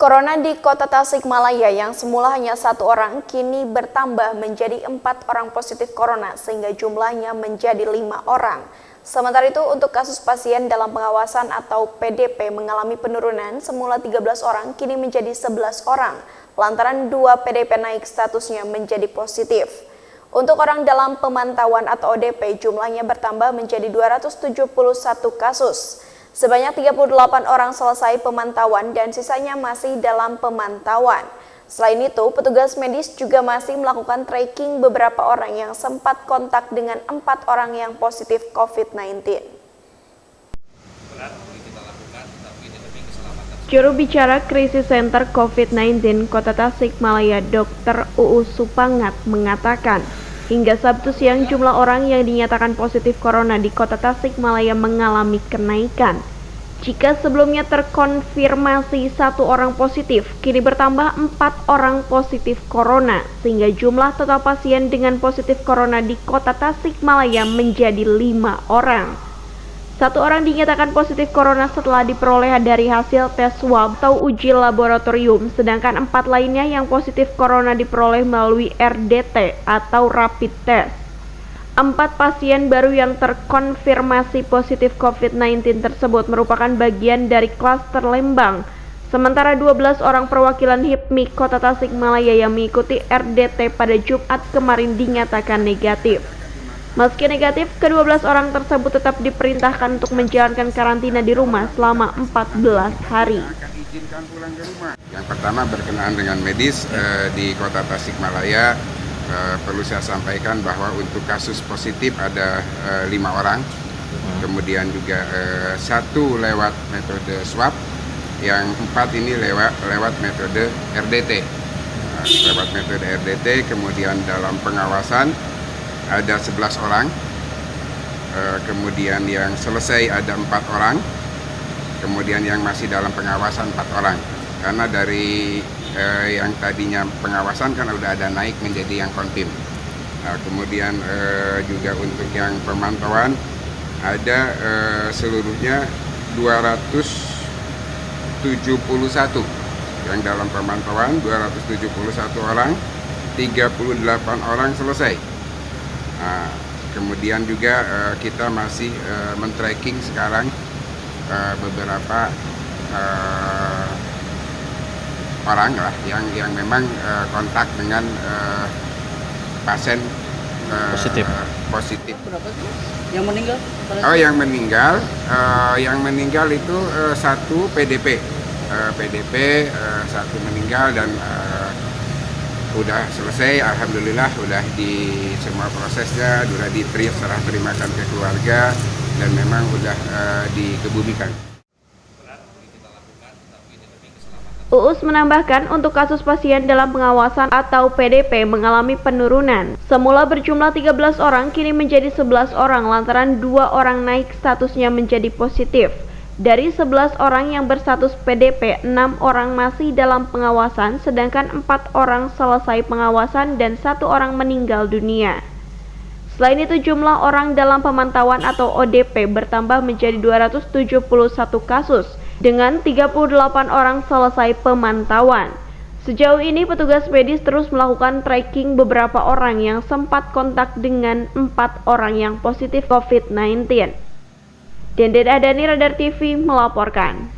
Corona di Kota Tasikmalaya yang semula hanya 1 orang kini bertambah menjadi 4 orang positif corona sehingga jumlahnya menjadi 5 orang. Sementara itu untuk kasus pasien dalam pengawasan atau PDP mengalami penurunan semula 13 orang kini menjadi 11 orang lantaran 2 PDP naik statusnya menjadi positif. Untuk orang dalam pemantauan atau ODP jumlahnya bertambah menjadi 271 kasus. Sebanyak 38 orang selesai pemantauan dan sisanya masih dalam pemantauan. Selain itu, petugas medis juga masih melakukan tracking beberapa orang yang sempat kontak dengan 4 orang yang positif COVID-19. Juru bicara Krisis Center COVID-19 Kota Tasikmalaya Dr. Uus Supangat mengatakan, hingga Sabtu siang jumlah orang yang dinyatakan positif corona di Kota Tasikmalaya mengalami kenaikan. Jika sebelumnya terkonfirmasi 1 orang positif, kini bertambah 4 orang positif corona, sehingga jumlah total pasien dengan positif corona di Kota Tasikmalaya menjadi 5 orang. 1 orang dinyatakan positif corona setelah diperoleh dari hasil tes swab atau uji laboratorium, sedangkan 4 lainnya yang positif corona diperoleh melalui RDT atau rapid test. 4 pasien baru yang terkonfirmasi positif COVID-19 tersebut merupakan bagian dari klaster Lembang, sementara 12 orang perwakilan HIPMI Kota Tasikmalaya yang mengikuti RDT pada Jumat kemarin dinyatakan negatif. Meski negatif, ke-12 orang tersebut tetap diperintahkan untuk menjalankan karantina di rumah selama 14 hari. Yang pertama berkenaan dengan medis di Kota Tasikmalaya, perlu saya sampaikan bahwa untuk kasus positif ada 5 orang, kemudian juga 1 lewat metode swab, yang 4 ini lewat metode RDT. Lewat metode RDT, kemudian dalam pengawasan ada 11 orang, kemudian yang selesai ada 4 orang, kemudian yang masih dalam pengawasan 4 orang. Karena dari yang tadinya pengawasan kan udah ada naik menjadi yang konfirm. Kemudian juga untuk yang pemantauan ada seluruhnya 271 yang dalam pemantauan, 271 orang, 38 orang selesai. Kemudian juga kita masih men-tracking sekarang beberapa orang lah yang memang kontak dengan pasien positif. Berapa sih yang meninggal? Oh, yang meninggal itu 1 PDP, 1 meninggal dan udah selesai, alhamdulillah udah di semua prosesnya, udah serah terimakan ke keluarga dan memang udah dikebumikan. Uus menambahkan untuk kasus pasien dalam pengawasan atau PDP mengalami penurunan. Semula berjumlah 13 orang kini menjadi 11 orang lantaran 2 orang naik statusnya menjadi positif. Dari 11 orang yang berstatus PDP, 6 orang masih dalam pengawasan, sedangkan 4 orang selesai pengawasan dan 1 orang meninggal dunia. Selain itu jumlah orang dalam pemantauan atau ODP bertambah menjadi 271 kasus, dengan 38 orang selesai pemantauan. Sejauh ini petugas medis terus melakukan tracking beberapa orang yang sempat kontak dengan 4 orang yang positif COVID-19. Denden Adani, Radar TV melaporkan.